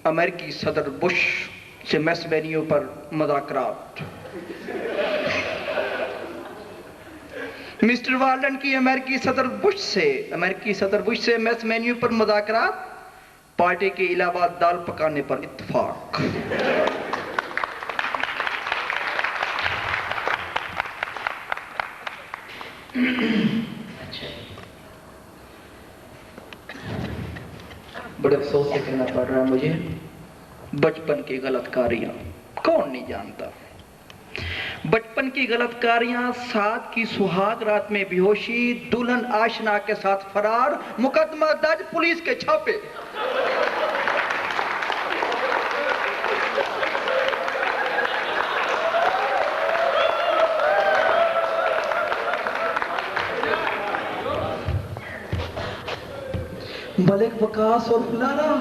अमेरिकी सदर बुश से मेस मेन्यू पर मुज़ाकरात। मिस्टर वार्डन की अमेरिकी सदर बुश से मेस मेन्यू पर मुज़ाकरात। पार्टी के अलावा दाल पकाने पर इत्तेफाक। बड़े अफसोस से कहना पड़ रहा है मुझे, बचपन की गलतकारियां कौन नहीं जानता। बचपन की गलतकारियां, साथ की सुहाग रात में बेहोशी, दुल्हन आशना के साथ फरार, मुकदमा दर्ज, पुलिस के छापे। मलिक वकास और फुलारा,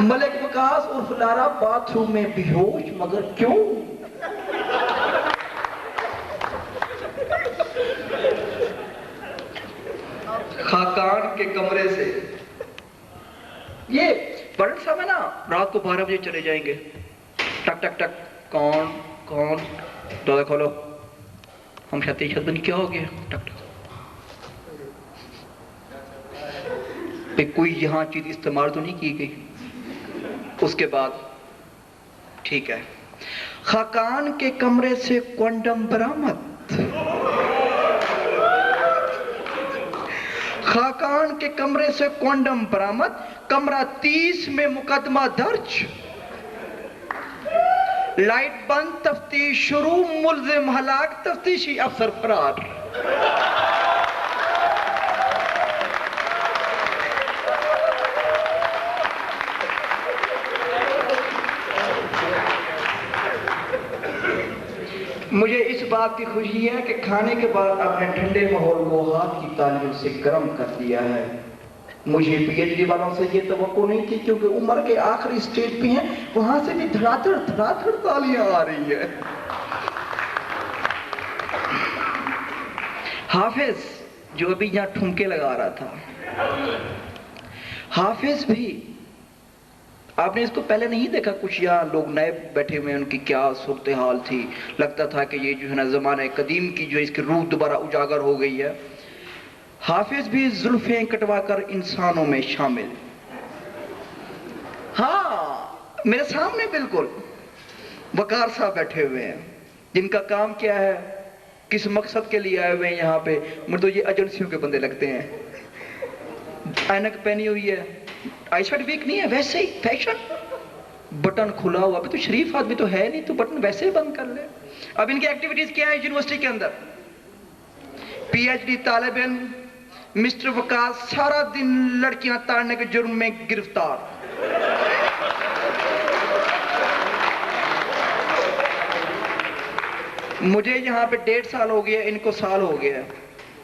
मलिक वकास और फुलारा बाथरूम में बेहोश, मगर क्यों? खाकान के कमरे से ये बड़े समय ना रात को 12 बजे चले जाएंगे। टक टक टक, कौन कौन? दरवाजा खोलो। हम छत बनी, क्या हो गया? टक टक। कोई यहां चीज इस्तेमाल तो नहीं की गई। उसके बाद ठीक है, खाकान के कमरे से क्वांटम बरामद। खाकान के कमरे से क्वांटम बरामद। कमरा 30 में मुकदमा दर्ज। लाइट बंद, तफ्तीश शुरू, मुल्जिम हलाक, तफ्तीशी अफसर फरार। मुझे इस बात की खुशी है कि खाने के बाद आपने ठंडे माहौल को हाथ की तालियों से गर्म कर दिया है। मुझे पीएचडी वालों से ये तवक्को नहीं थी, क्योंकि उम्र के आखिरी स्टेज पे हैं, वहां से भी धड़ाधड़ धड़ाधड़ तालियां आ रही है। हाफिज जो अभी यहाँ ठुमके लगा रहा था, हाफिज भी आपने इसको पहले नहीं देखा? कुछ यहाँ लोग नए बैठे हुए हैं, उनकी क्या सूरत हाल थी, लगता था कि ये जो है ना ज़माने कदीम की जो इसकी रूह दोबारा उजागर हो गई है। हाफिज भी जुल्फें कटवाकर इंसानों में शामिल। हाँ, मेरे सामने बिल्कुल वकार साहब बैठे हुए हैं, जिनका काम क्या है, किस मकसद के लिए आए हुए हैं यहाँ पे। मुझे तो ये एजेंसियों के बंदे लगते हैं। ऐनक पहनी हुई है, आईशेड वीक नहीं है, वैसे ही फैशन, बटन खुला हुआ। अभी तो शरीफ आदमी तो है नहीं, तो बटन वैसे ही बंद कर ले। अब इनकी एक्टिविटीज क्या है यूनिवर्सिटी के अंदर? पीएचडी तालिब इल्म मिस्टर वकास सारा दिन लड़कियां ताड़ने के जुर्म में गिरफ्तार। मुझे यहाँ पे 1.5 साल हो गया, इनको साल हो गया।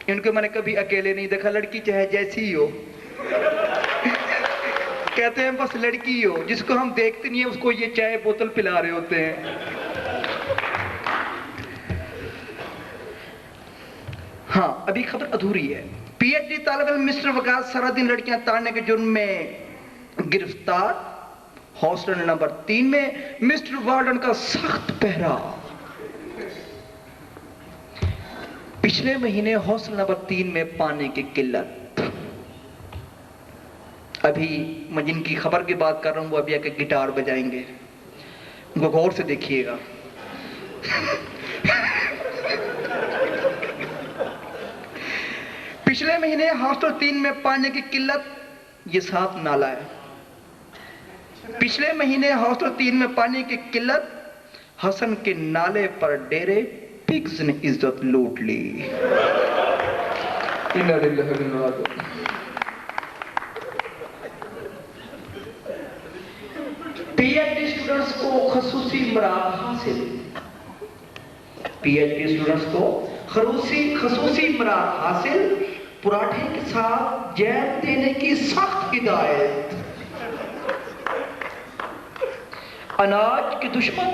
इनको मैंने कभी अकेले नहीं देखा, लड़की चाहे जैसी ही हो। कहते हैं बस लड़की हो, जिसको हम देखते नहीं है उसको ये चाय बोतल पिला रहे होते हैं। हाँ, अभी खबर अधूरी है। पीएचडी तालिब इल्म मिस्टर वकास सारा दिन लड़कियां ताड़ने के जुर्म में गिरफ्तार। हॉस्टल नंबर 3 में मिस्टर वार्डन का सख्त पहरा। पिछले महीने हॉस्टल नंबर 3 में पानी की किल्लत। अभी मैं जिनकी खबर की बात कर रहा हूं वो अभी आके गिटार बजाएंगे, उनको गौर से देखिएगा। पिछले महीने हॉस्टल 3 में पानी की किल्लत, ये साफ नाला है। पिछले महीने हॉस्टल 3 में पानी की किल्लत, हसन के नाले पर डेरे पिग्स ने इज्जत लूट ली। पीएचडी स्टूडेंट्स को खसूसी इमराद हासिल। पीएचडी स्टूडेंट्स को खसूसी इमराद हासिल। पराठे के साथ जैम देने की सख्त हिदायत। अनाज के दुश्मन,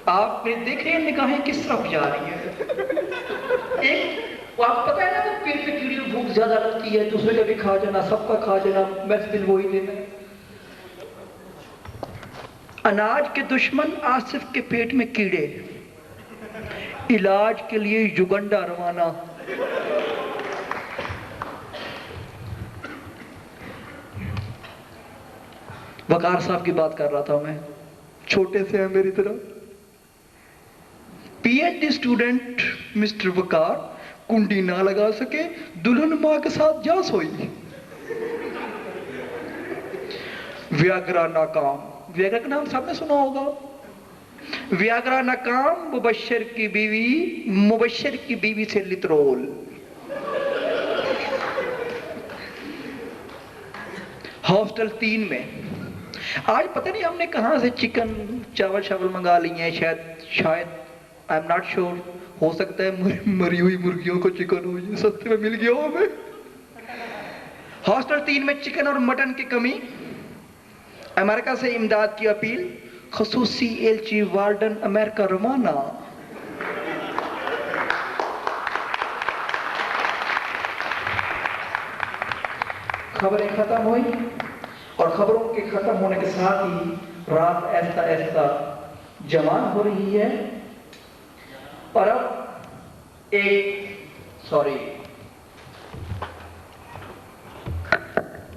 आपने देखे निगाहें किस तरफ जा रही है। एक आपको पता है ना, पेट में कीड़ी भूख ज्यादा लगती है, दूसरे का भी खा जाना, सबका खा जाना, बस बिल वही देना। अनाज के दुश्मन आसिफ के पेट में कीड़े, इलाज के लिए युगंडा रवाना। वकार साहब की बात कर रहा था मैं, छोटे से हैं मेरी तरह। पीएचडी स्टूडेंट मिस्टर वकार कुंडी ना लगा सके, दुल्हन मां के साथ जा सोई। व्याग्रा नाकाम। व्याग्रा का नाम सबने सुना होगा। व्याग्रा नाकाम, मुबश्शिर की बीवी से लित्रोल। हॉस्टल 3 में आज पता नहीं हमने कहां से चिकन चावल मंगा लिए हैं। शायद आई एम नॉट श्योर, हो सकता है मरी हुई मुर्गियों को चिकन हो, ये सस्ते में मिल गया हो हमें। हॉस्टल 3 में चिकन और मटन की कमी। अमेरिका से इमदाद की अपील। खसूसी एलची वार्डन अमेरिका रवाना। खबरें खत्म हुई और खबरों के खत्म होने के साथ ही रात ऐसा ऐसा जवान हो रही है। और अब sorry.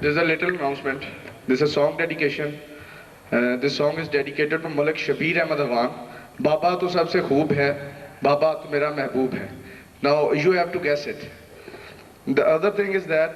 There's a little announcement. This is a song dedication. This song is dedicated to Malik Shabir Ahmad Awan. बाबा तो सबसे खूब है, बाबा तो मेरा महबूब है. Now you have to guess it. The other thing is that